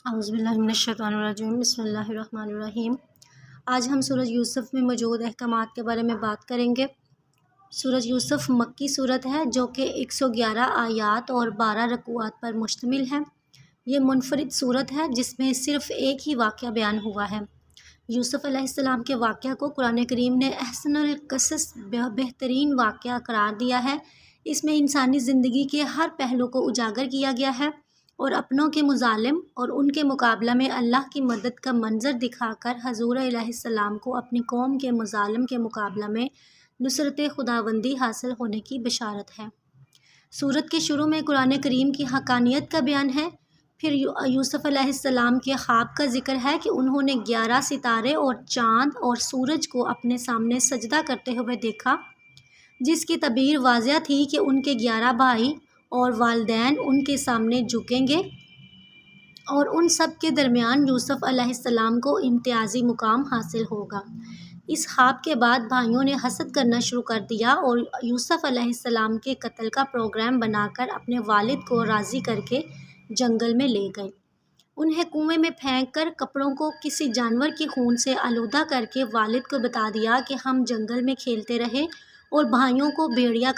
اعوذ باللہ من الشیطان الرجیم، بسم اللہ الرحمن الرحیم۔ آج ہم سورۃ یوسف میں موجود احکامات کے بارے میں بات کریں گے۔ سورۃ یوسف مکی صورت ہے جو کہ 111 آیات اور 12 رکوعات پر مشتمل ہے۔ یہ منفرد صورت ہے جس میں صرف ایک ہی واقعہ بیان ہوا ہے۔ یوسف علیہ السلام کے واقعہ کو قرآن کریم نے احسن القصص بہترین واقعہ قرار دیا ہے۔ اس میں انسانی زندگی کے ہر پہلو کو اجاگر کیا گیا ہے اور اپنوں کے مظالم اور ان کے مقابلہ میں اللہ کی مدد کا منظر دکھا کر حضور علیہ السلام کو اپنی قوم کے مظالم کے مقابلہ میں نصرت خداوندی حاصل ہونے کی بشارت ہے۔ سورت کے شروع میں قرآن کریم کی حقانیت کا بیان ہے، پھر یوسف علیہ السلام کے خواب کا ذکر ہے کہ انہوں نے 11 ستارے اور چاند اور سورج کو اپنے سامنے سجدہ کرتے ہوئے دیکھا، جس کی تعبیر واضح تھی کہ ان کے 11 بھائی اور والدین ان کے سامنے جھکیں گے اور ان سب کے درمیان یوسف علیہ السلام کو امتیازی مقام حاصل ہوگا۔ اس خواب کے بعد بھائیوں نے حسد کرنا شروع کر دیا اور یوسف علیہ السلام کے قتل کا پروگرام بنا کر اپنے والد کو راضی کر کے جنگل میں لے گئے۔ انہیں کنویں میں پھینک کر کپڑوں کو کسی جانور کے خون سے آلودہ کر کے والد کو بتا دیا کہ ہم جنگل میں کھیلتے رہے اور بھائی کو بیڑیا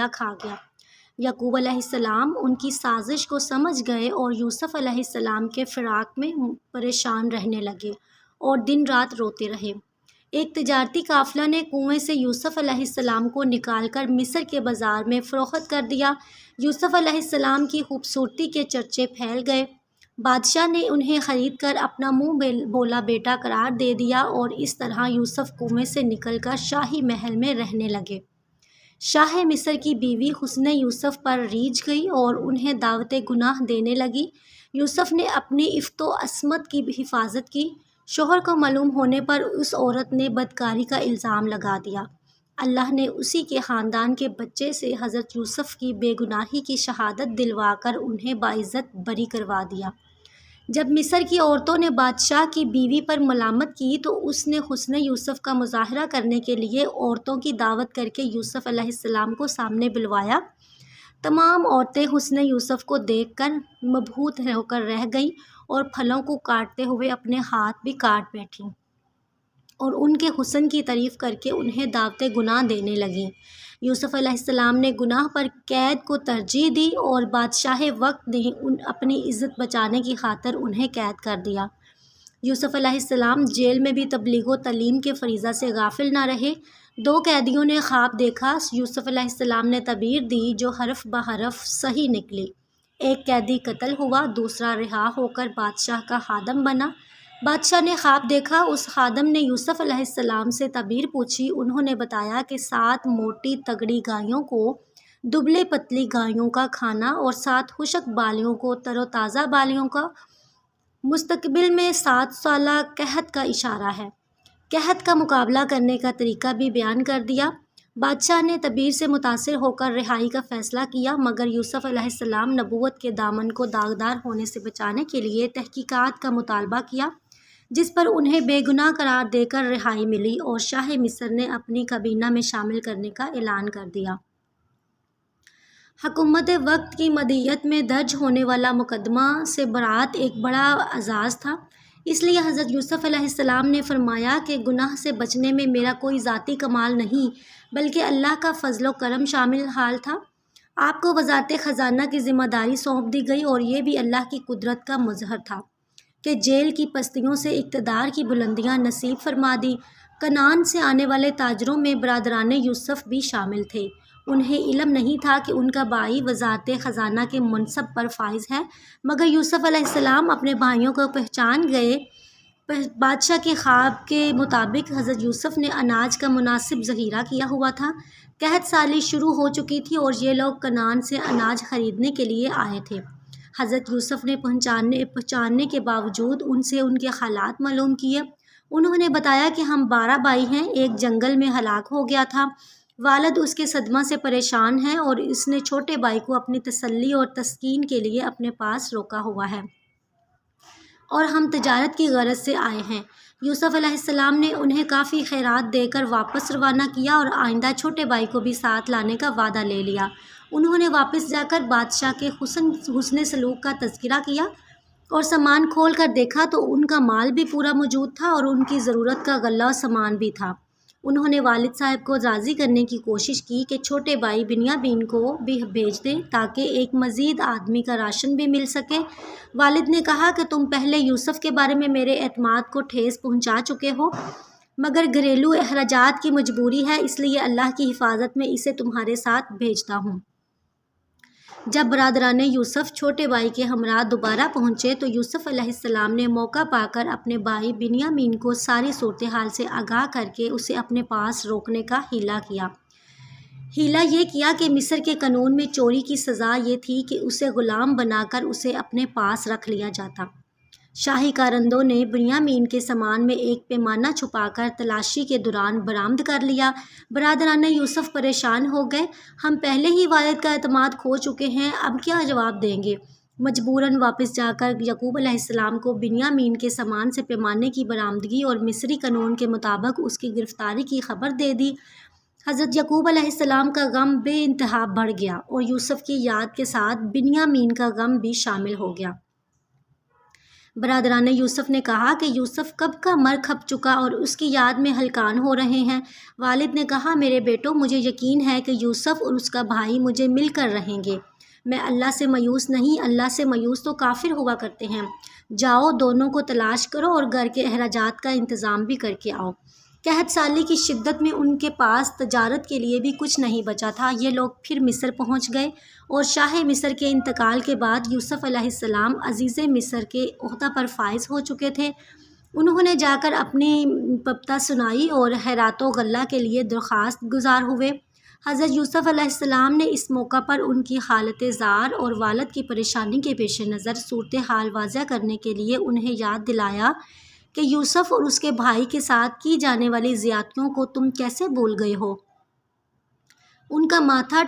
کھا گیا۔ یعقوب علیہ السلام ان کی سازش کو سمجھ گئے اور یوسف علیہ السلام کے فراق میں پریشان رہنے لگے اور دن رات روتے رہے۔ ایک تجارتی قافلہ نے کنویں سے یوسف علیہ السلام کو نکال کر مصر کے بازار میں فروخت کر دیا۔ یوسف علیہ السلام کی خوبصورتی کے چرچے پھیل گئے۔ بادشاہ نے انہیں خرید کر اپنا منہ بولا بیٹا قرار دے دیا اور اس طرح یوسف کنویں سے نکل کر شاہی محل میں رہنے لگے۔ شاہ مصر کی بیوی حسن یوسف پر ریجھ گئی اور انہیں دعوت گناہ دینے لگی۔ یوسف نے اپنی عفت و عصمت کی حفاظت کی۔ شوہر کو معلوم ہونے پر اس عورت نے بدکاری کا الزام لگا دیا۔ اللہ نے اسی کے خاندان کے بچے سے حضرت یوسف کی بے گناہی کی شہادت دلوا کر انہیں باعزت بری کروا دیا۔ جب مصر کی عورتوں نے بادشاہ کی بیوی پر ملامت کی تو اس نے حسن یوسف کا مظاہرہ کرنے کے لیے عورتوں کی دعوت کر کے یوسف علیہ السلام کو سامنے بلوایا۔ تمام عورتیں حسن یوسف کو دیکھ کر مبہوت ہو کر رہ گئیں اور پھلوں کو کاٹتے ہوئے اپنے ہاتھ بھی کاٹ بیٹھیں اور ان کے حسن کی تعریف کر کے انہیں دعوت گناہ دینے لگیں۔ یوسف علیہ السلام نے گناہ پر قید کو ترجیح دی اور بادشاہ وقت نے اپنی عزت بچانے کی خاطر انہیں قید کر دیا۔ یوسف علیہ السلام جیل میں بھی تبلیغ و تعلیم کے فریضہ سے غافل نہ رہے۔ 2 قیدیوں نے خواب دیکھا۔ یوسف علیہ السلام نے تعبیر دی جو حرف بحرف صحیح نکلی۔ ایک قیدی قتل ہوا، دوسرا رہا ہو کر بادشاہ کا خادم بنا۔ بادشاہ نے خواب دیکھا۔ اس خادم نے یوسف علیہ السلام سے تعبیر پوچھی۔ انہوں نے بتایا کہ 7 موٹی تگڑی گایوں کو دبلے پتلی گایوں کا کھانا اور 7 خشک بالیوں کو تر و تازہ بالیوں کا۔ مستقبل میں 7 سالہ قحط کا اشارہ ہے۔ قحط کا مقابلہ کرنے کا طریقہ بھی بیان کر دیا۔ بادشاہ نے تعبیر سے متاثر ہو کر رہائی کا فیصلہ کیا، مگر یوسف علیہ السلام نبوت کے دامن کو داغدار ہونے سے بچانے کے لیے تحقیقات کا مطالبہ کیا، جس پر انہیں بے گناہ قرار دے کر رہائی ملی اور شاہ مصر نے اپنی کابینہ میں شامل کرنے کا اعلان کر دیا۔ حکومت وقت کی مدیت میں درج ہونے والا مقدمہ سے برات ایک بڑا اعزاز تھا، اس لیے حضرت یوسف علیہ السلام نے فرمایا کہ گناہ سے بچنے میں میرا کوئی ذاتی کمال نہیں بلکہ اللہ کا فضل و کرم شامل حال تھا۔ آپ کو وزارت خزانہ کی ذمہ داری سونپ دی گئی اور یہ بھی اللہ کی قدرت کا مظہر تھا کہ جیل کی پستیوں سے اقتدار کی بلندیاں نصیب فرما دی۔ کنعان سے آنے والے تاجروں میں برادران یوسف بھی شامل تھے۔ انہیں علم نہیں تھا کہ ان کا بھائی وزارت خزانہ کے منصب پر فائز ہے، مگر یوسف علیہ السلام اپنے بھائیوں کو پہچان گئے۔ بادشاہ کے خواب کے مطابق حضرت یوسف نے اناج کا مناسب ذخیرہ کیا ہوا تھا۔ قحط سالی شروع ہو چکی تھی اور یہ لوگ کنعان سے اناج خریدنے کے لیے آئے تھے۔ حضرت یوسف نے پہچاننے کے باوجود ان سے ان کے حالات معلوم کیے۔ انہوں نے بتایا کہ ہم 12 بھائی ہیں، ایک جنگل میں ہلاک ہو گیا تھا، والد اس کے صدمہ سے پریشان ہے اور اس نے چھوٹے بھائی کو اپنی تسلی اور تسکین کے لیے اپنے پاس روکا ہوا ہے اور ہم تجارت کی غرض سے آئے ہیں۔ یوسف علیہ السلام نے انہیں کافی خیرات دے کر واپس روانہ کیا اور آئندہ چھوٹے بھائی کو بھی ساتھ لانے کا وعدہ لے لیا۔ انہوں نے واپس جا کر بادشاہ کے حسن سلوک کا تذکرہ کیا اور سامان کھول کر دیکھا تو ان کا مال بھی پورا موجود تھا اور ان کی ضرورت کا غلہ و سامان بھی تھا۔ انہوں نے والد صاحب کو راضی کرنے کی کوشش کی کہ چھوٹے بھائی بنیامین کو بھی بھیج دیں تاکہ ایک مزید آدمی کا راشن بھی مل سکے۔ والد نے کہا کہ تم پہلے یوسف کے بارے میں میرے اعتماد کو ٹھیس پہنچا چکے ہو، مگر گھریلو اخراجات کی مجبوری ہے، اس لیے اللہ کی حفاظت میں اسے تمہارے ساتھ بھیجتا ہوں۔ جب برادران یوسف چھوٹے بھائی کے ہمراہ دوبارہ پہنچے تو یوسف علیہ السلام نے موقع پا کر اپنے بھائی بنیامین کو ساری صورتحال سے آگاہ کر کے اسے اپنے پاس روکنے کا حیلہ کیا۔ حیلہ یہ کیا کہ مصر کے قانون میں چوری کی سزا یہ تھی کہ اسے غلام بنا کر اسے اپنے پاس رکھ لیا جاتا۔ شاہی کارندوں نے بنیامین کے سامان میں ایک پیمانہ چھپا کر تلاشی کے دوران برآمد کر لیا۔ برادران یوسف پریشان ہو گئے، ہم پہلے ہی والد کا اعتماد کھو چکے ہیں، اب کیا جواب دیں گے؟ مجبوراً واپس جا کر یعقوب علیہ السلام کو بنیامین کے سامان سے پیمانے کی برآمدگی اور مصری قانون کے مطابق اس کی گرفتاری کی خبر دے دی۔ حضرت یعقوب علیہ السلام کا غم بے انتہا بڑھ گیا اور یوسف کی یاد کے ساتھ بنیامین کا غم بھی شامل ہو گیا۔ برادران یوسف نے کہا کہ یوسف کب کا مر کھپ چکا اور اس کی یاد میں ہلکان ہو رہے ہیں۔ والد نے کہا، میرے بیٹوں، مجھے یقین ہے کہ یوسف اور اس کا بھائی مجھے مل کر رہیں گے۔ میں اللہ سے مایوس نہیں، اللہ سے مایوس تو کافر ہوا کرتے ہیں۔ جاؤ، دونوں کو تلاش کرو اور گھر کے اخراجات کا انتظام بھی کر کے آؤ۔ قحط سالی کی شدت میں ان کے پاس تجارت کے لیے بھی کچھ نہیں بچا تھا۔ یہ لوگ پھر مصر پہنچ گئے اور شاہ مصر کے انتقال کے بعد یوسف علیہ السلام عزیز مصر کے عہدہ پر فائز ہو چکے تھے۔ انہوں نے جا کر اپنی پپتا سنائی اور خیرات و غلہ کے لیے درخواست گزار ہوئے۔ حضرت یوسف علیہ السلام نے اس موقع پر ان کی حالت زار اور والد کی پریشانی کے پیش نظر صورتحال واضح کرنے کے لیے انہیں یاد دلایا کہ یوسف اور اس کے بھائی کے ساتھ کی جانے والی زیادتیوں کو تم کیسے بھول گئے ہو؟ ان کا ماتھا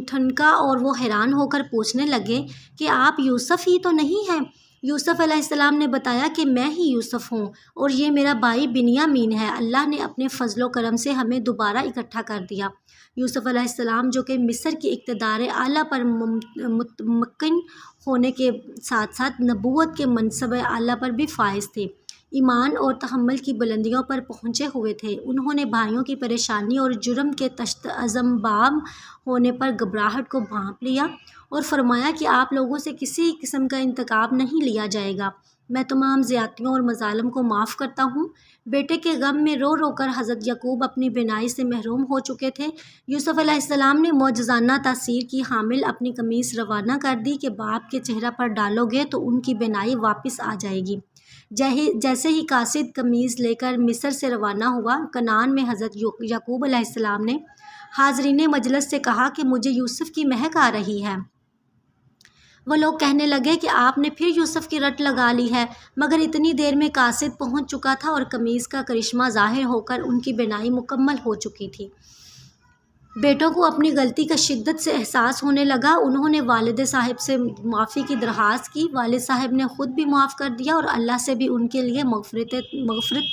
ٹھنکا اور وہ حیران ہو کر پوچھنے لگے کہ آپ یوسف ہی تو نہیں ہیں؟ یوسف علیہ السلام نے بتایا کہ میں ہی یوسف ہوں اور یہ میرا بھائی بنیامین ہے۔ اللہ نے اپنے فضل و کرم سے ہمیں دوبارہ اکٹھا کر دیا۔ یوسف علیہ السلام جو کہ مصر کی اقتدار اعلیٰ پر متمکن ہونے کے ساتھ ساتھ نبوت کے منصب اعلیٰ پر بھی فائز تھے، ایمان اور تحمل کی بلندیوں پر پہنچے ہوئے تھے۔ انہوں نے بھائیوں کی پریشانی اور جرم کے تشت عزم بام ہونے پر گھبراہٹ کو بھانپ لیا اور فرمایا کہ آپ لوگوں سے کسی قسم کا انتقام نہیں لیا جائے گا، میں تمام زیادتیوں اور مظالم کو معاف کرتا ہوں۔ بیٹے کے غم میں رو رو کر حضرت یعقوب اپنی بینائی سے محروم ہو چکے تھے۔ یوسف علیہ السلام نے معجزانہ تاثیر کی حامل اپنی قمیص روانہ کر دی کہ باپ کے چہرہ پر ڈالو گے تو ان کی بینائی واپس آ جائے گی۔ جیسے ہی قاصد قمیض لے کر مصر سے روانہ ہوا، کنعان میں حضرت یعقوب علیہ السلام نے حاضرین مجلس سے کہا کہ مجھے یوسف کی مہک آ رہی ہے۔ وہ لوگ کہنے لگے کہ آپ نے پھر یوسف کی رٹ لگا لی ہے، مگر اتنی دیر میں قاصد پہنچ چکا تھا اور قمیض کا کرشمہ ظاہر ہو کر ان کی بینائی مکمل ہو چکی تھی۔ بیٹوں کو اپنی غلطی کا شدت سے احساس ہونے لگا۔ انہوں نے والد صاحب سے معافی کی درخواست کی۔ والد صاحب نے خود بھی معاف کر دیا اور اللہ سے بھی ان کے لیے مغفرت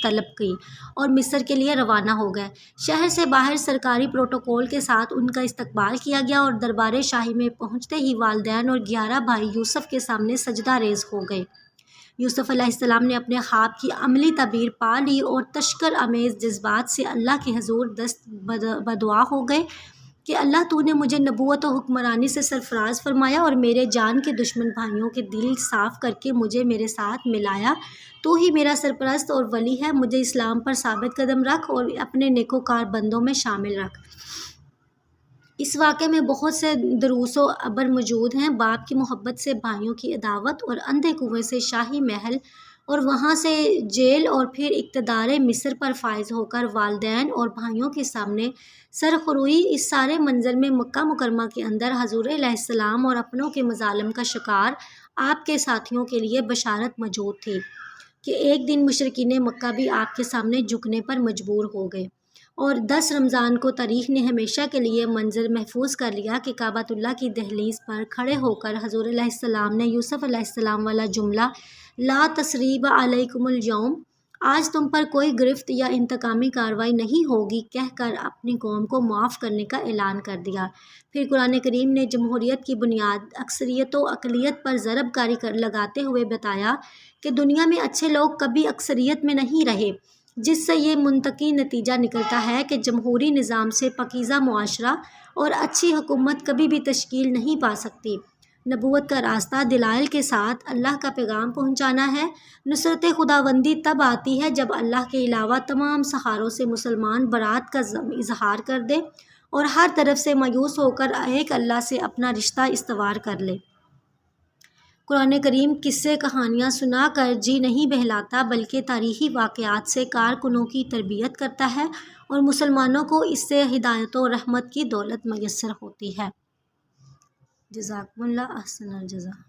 طلب کی اور مصر کے لیے روانہ ہو گئے۔ شہر سے باہر سرکاری پروٹوکول کے ساتھ ان کا استقبال کیا گیا اور دربار شاہی میں پہنچتے ہی والدین اور 11 بھائی یوسف کے سامنے سجدہ ریز ہو گئے۔ یوسف علیہ السلام نے اپنے خواب کی عملی تعبیر پا لی اور تشکر آمیز جذبات سے اللہ کے حضور دست بدعا ہو گئے کہ اللہ تو نے مجھے نبوت و حکمرانی سے سرفراز فرمایا اور میرے جان کے دشمن بھائیوں کے دل صاف کر کے مجھے میرے ساتھ ملایا۔ تو ہی میرا سرپرست اور ولی ہے، مجھے اسلام پر ثابت قدم رکھ اور اپنے نیکوکار بندوں میں شامل رکھ۔ اس واقعے میں بہت سے دروس و عبر موجود ہیں۔ باپ کی محبت سے بھائیوں کی عداوت اور اندھے کنویں سے شاہی محل اور وہاں سے جیل اور پھر اقتدار مصر پر فائز ہو کر والدین اور بھائیوں کے سامنے سرخروئی، اس سارے منظر میں مکہ مکرمہ کے اندر حضور علیہ السلام اور اپنوں کے مظالم کا شکار آپ کے ساتھیوں کے لیے بشارت موجود تھی کہ ایک دن مشرکین مکہ بھی آپ کے سامنے جھکنے پر مجبور ہو گئے۔ اور 10 رمضان کو تاریخ نے ہمیشہ کے لیے منظر محفوظ کر لیا کہ کعبۃ اللہ کی دہلیز پر کھڑے ہو کر حضور علیہ السلام نے یوسف علیہ السلام والا جملہ لا تثریب علیکم اليوم، آج تم پر کوئی گرفت یا انتقامی کارروائی نہیں ہوگی کہہ کر اپنی قوم کو معاف کرنے کا اعلان کر دیا۔ پھر قرآن کریم نے جمہوریت کی بنیاد اکثریت و اقلیت پر ضرب کاری لگاتے ہوئے بتایا کہ دنیا میں اچھے لوگ کبھی اکثریت میں نہیں رہے، جس سے یہ منطقی نتیجہ نکلتا ہے کہ جمہوری نظام سے پاکیزہ معاشرہ اور اچھی حکومت کبھی بھی تشکیل نہیں پا سکتی۔ نبوت کا راستہ دلائل کے ساتھ اللہ کا پیغام پہنچانا ہے۔ نصرت خداوندی تب آتی ہے جب اللہ کے علاوہ تمام سہاروں سے مسلمان برات کا اظہار کر دے اور ہر طرف سے مایوس ہو کر ایک اللہ سے اپنا رشتہ استوار کر لے۔ قرآن کریم قصے کہانیاں سنا کر جی نہیں بہلاتا بلکہ تاریخی واقعات سے کارکنوں کی تربیت کرتا ہے اور مسلمانوں کو اس سے ہدایت و رحمت کی دولت میسر ہوتی ہے۔ جزاکم اللہ احسن الجزا۔